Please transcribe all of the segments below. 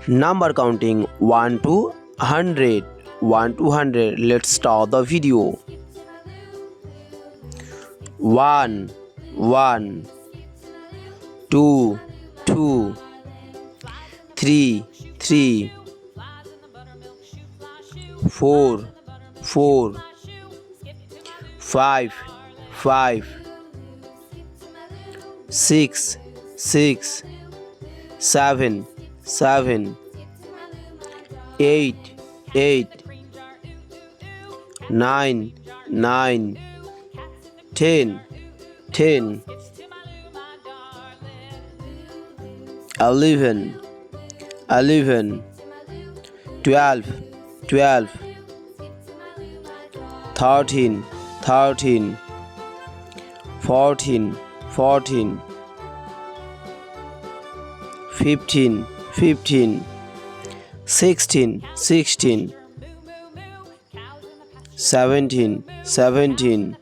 Number counting 1 to 100. 1 to 100. Let's start the video. 1 1 2 2 3 3 4 4 5 5 6 6 7 7 8 8 9 9 10 10 11 11 12 12 13 13 14 14 15 15 16 16 17 17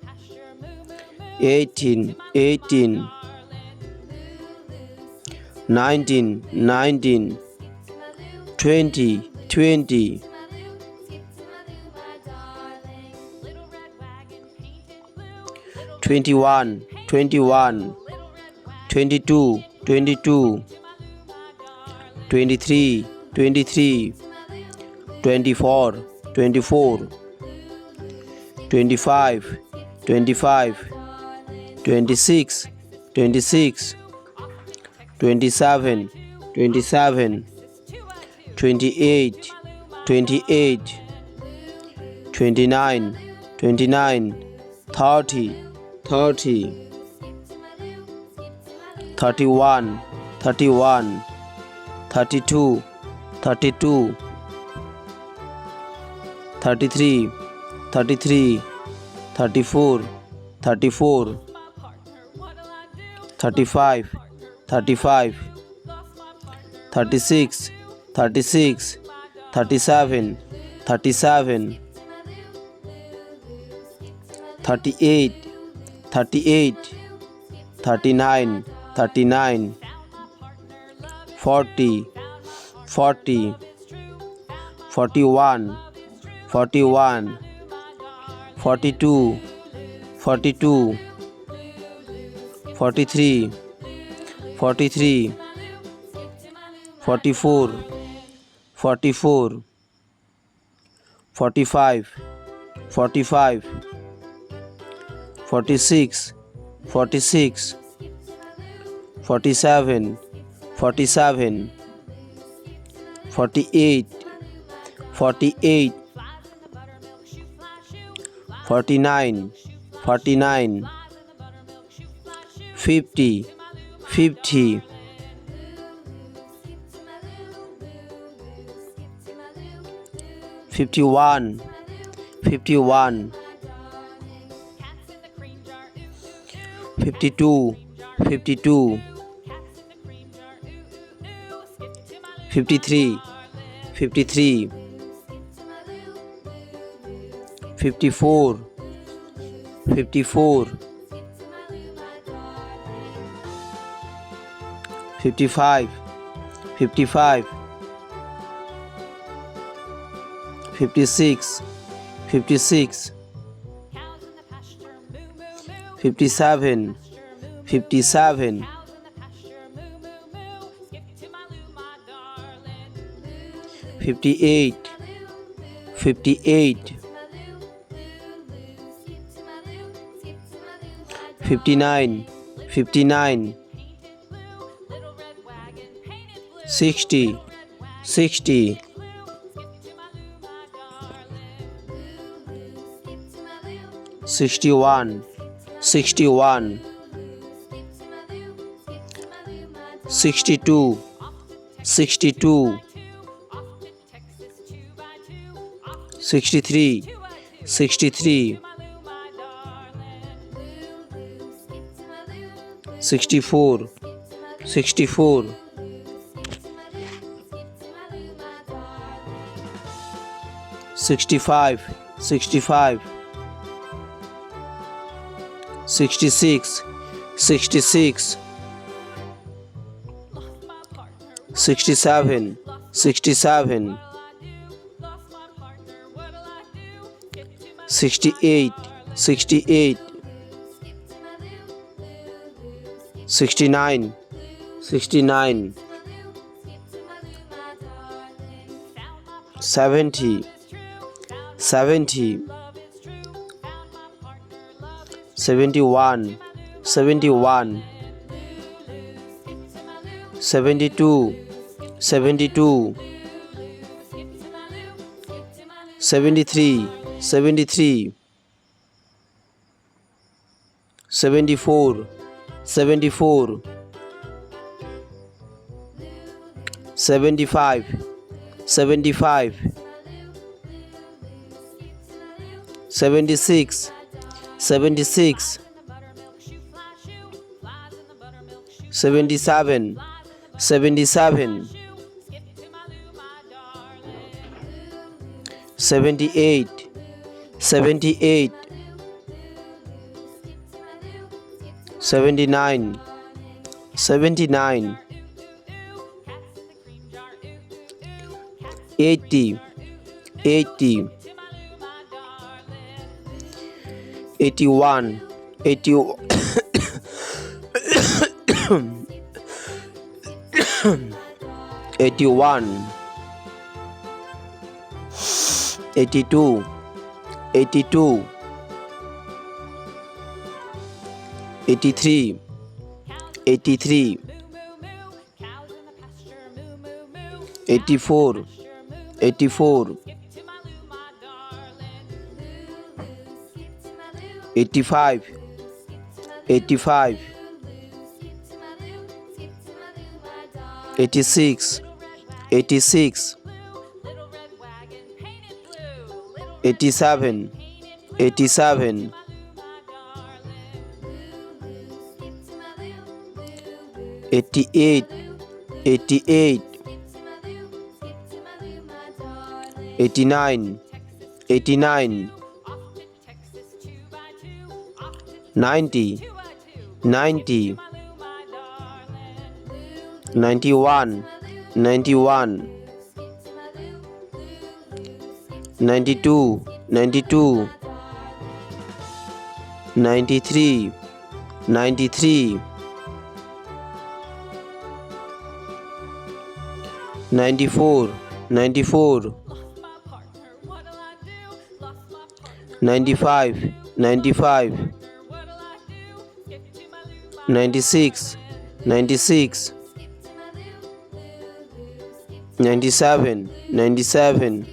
18 18 19 19 20 20 21 21 22 22 23 23 24 24 25 25 26 26 27 27 28 28 29 29 30 30 31 31 32 32 33 33 34 34 35 35 36 36 37 37 38 38 39 39 40 40 41 41 42 42 43 43 44 44 45 45 46 46 47 47 48 48 49 49 50 50 51 51 52 52 53 53 54 54 55 55 56 56 57 57 58 58 59 59 60 60 61 61 62 62 63 63 64 64 65 65 66 66 67 67, 68, 68, 69, 69, 70, 70, 71, 71, 72, 72, 73, 73, 74, 74, 75, 75, 76, 76, 77, 77, 78, 78, 79, 79, 80, 80, 81, 80, 81, 82, 82, 83, 83, 84, 84, 85, 85, 86, 86, 87, 87, 88, 88, 89, 89, 90, 90, 91, 91, 92, 92, 93, 93, 94, 94, 95, 95, 96, 96, 97, 97,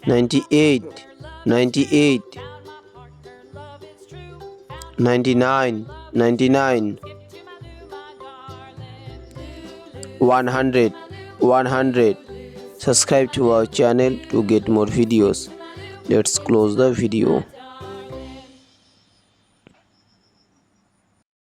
98, 98, 99, 99, 100, 100. Subscribe to our channel to get more videos. Let's close the video.